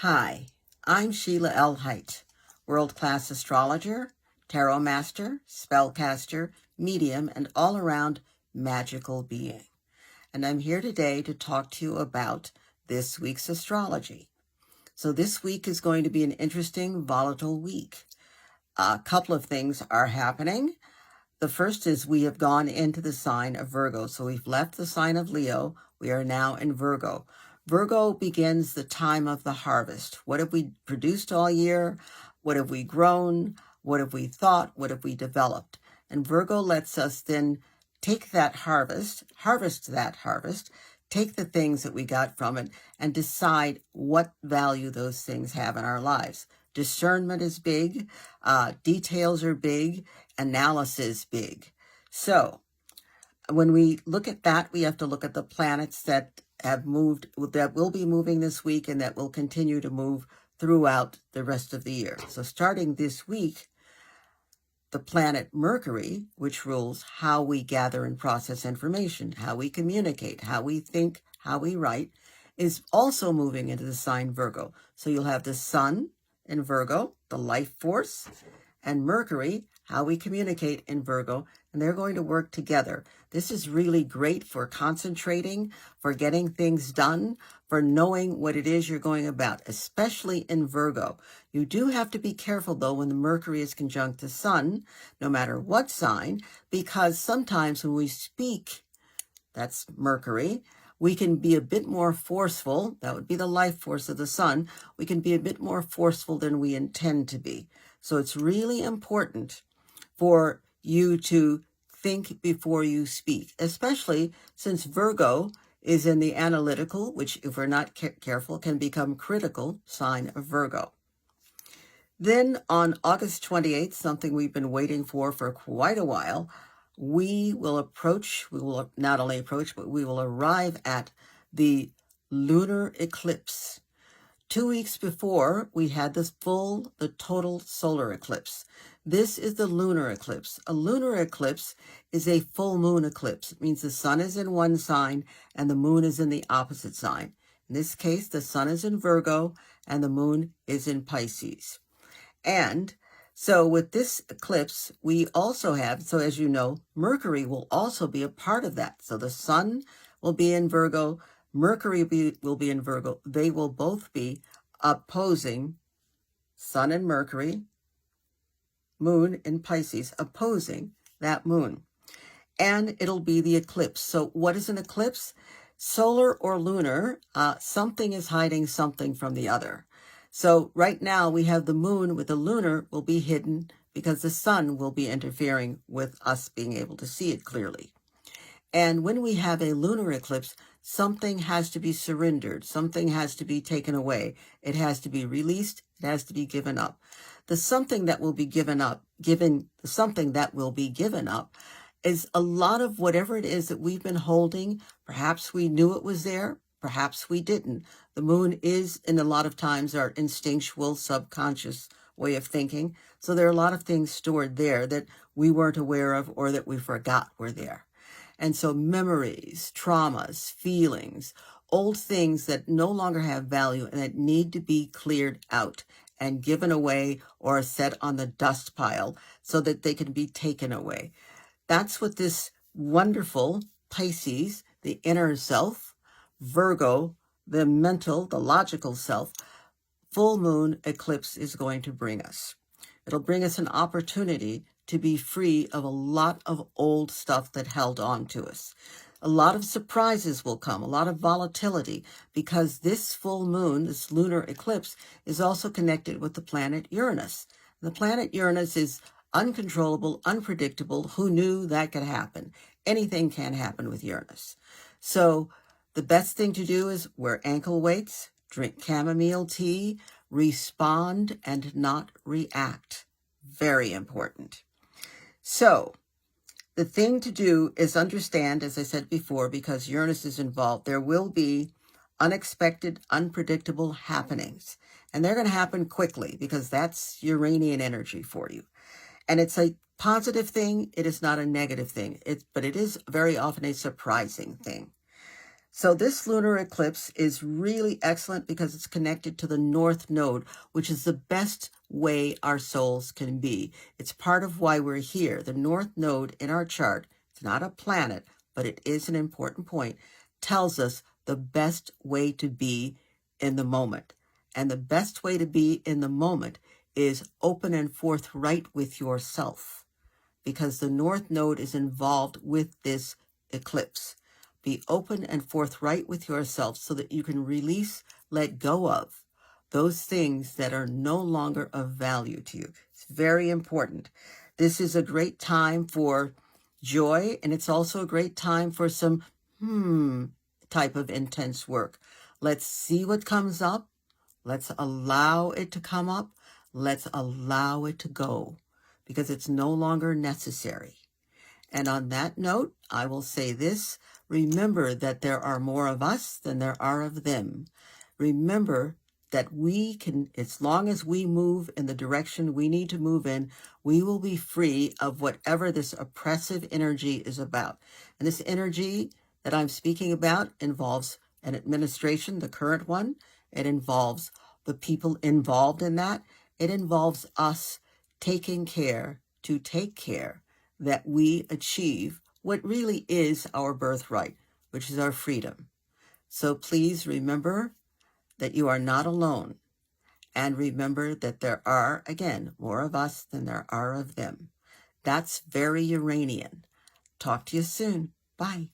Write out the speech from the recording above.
Hi, I'm Sheila L. Haidt, world-class astrologer, tarot master, spellcaster, medium, and all-around magical being. And I'm here today to talk to you about this week's astrology. So this week is going to be an interesting, volatile week. A couple of things are happening. The first is we have gone into the sign of Virgo. So we've left the sign of Leo. We are now in Virgo. Virgo begins the time of the harvest. What have we produced all year? What have we grown? What have we thought? What have we developed? And Virgo lets us then take that harvest that harvest, take the things that we got from it, and decide what value those things have in our lives. Discernment is big, details are big, analysis big. So when we look at that, we have to look at the planets that have moved, that will be moving this week and that will continue to move throughout the rest of the year. So starting this week, the planet Mercury, which rules how we gather and process information, how we communicate, how we think, how we write, is also moving into the sign Virgo. So you'll have the Sun in Virgo, the life force, and Mercury, how we communicate in Virgo, and they're going to work together. This is really great for concentrating, for getting things done, for knowing what it is you're going about, especially in Virgo. You do have to be careful, though, when the Mercury is conjunct the Sun, no matter what sign, because sometimes when we speak, that's Mercury, we can be a bit more forceful. That would be the life force of the Sun. We can be a bit more forceful than we intend to be. So it's really important for you to think before you speak, especially since Virgo is in the analytical, which if we're not careful can become critical sign of Virgo. Then on August 28th, something we've been waiting for quite a while, we will not only approach, but we will arrive at the lunar eclipse. 2 weeks before, we had the total solar eclipse. This is the lunar eclipse. A lunar eclipse is a full moon eclipse. It means the sun is in one sign and the moon is in the opposite sign. In this case, the sun is in Virgo and the moon is in Pisces. And so with this eclipse, we also have, so as you know, Mercury will also be a part of that. So the sun will be in Virgo, Mercury will be in Virgo. They will both be opposing, Sun and Mercury, moon in Pisces, opposing that moon. And it'll be the eclipse. So what is an eclipse? Solar or lunar, something is hiding something from the other. So right now we have the moon with the lunar will be hidden because the sun will be interfering with us being able to see it clearly. And when we have a lunar eclipse, something has to be surrendered. Something has to be taken away. It has to be released. It has to be given up. The something that will be given up, is a lot of whatever it is that we've been holding. Perhaps we knew it was there. Perhaps we didn't. The moon is, in a lot of times, our instinctual, subconscious way of thinking. So there are a lot of things stored there that we weren't aware of or that we forgot were there. And so memories, traumas, feelings, old things that no longer have value and that need to be cleared out and given away or set on the dust pile so that they can be taken away. That's what this wonderful Pisces, the inner self, Virgo, the mental, the logical self, full moon eclipse is going to bring us. It'll bring us an opportunity to be free of a lot of old stuff that held on to us. A lot of surprises will come, a lot of volatility, because this full moon, this lunar eclipse, is also connected with the planet Uranus. The planet Uranus is uncontrollable, unpredictable. Who knew that could happen? Anything can happen with Uranus. So the best thing to do is wear ankle weights, drink chamomile tea, respond and not react. Very important. So the thing to do is understand, as I said before, because Uranus is involved, there will be unexpected, unpredictable happenings. And they're going to happen quickly because that's Uranian energy for you. And it's a positive thing. It is not a negative thing. But it is very often a surprising thing. So this lunar eclipse is really excellent because it's connected to the North Node, which is the best way our souls can be. It's part of why we're here. The North Node in our chart, it's not a planet, but it is an important point, tells us the best way to be in the moment. And the best way to be in the moment is open and forthright with yourself, because the North Node is involved with this eclipse. Be open and forthright with yourself so that you can release, let go of those things that are no longer of value to you. It's very important. This is a great time for joy, and it's also a great time for some type of intense work. Let's see what comes up. Let's allow it to come up. Let's allow it to go, because it's no longer necessary. And on that note, I will say this: remember that there are more of us than there are of them. Remember that we can, as long as we move in the direction we need to move in, we will be free of whatever this oppressive energy is about. And this energy that I'm speaking about involves an administration, the current one. It involves the people involved in that. It involves us taking care to take care that we achieve what really is our birthright, which is our freedom. So please remember that you are not alone. And remember that there are, again, more of us than there are of them. That's very Uranian. Talk to you soon. Bye.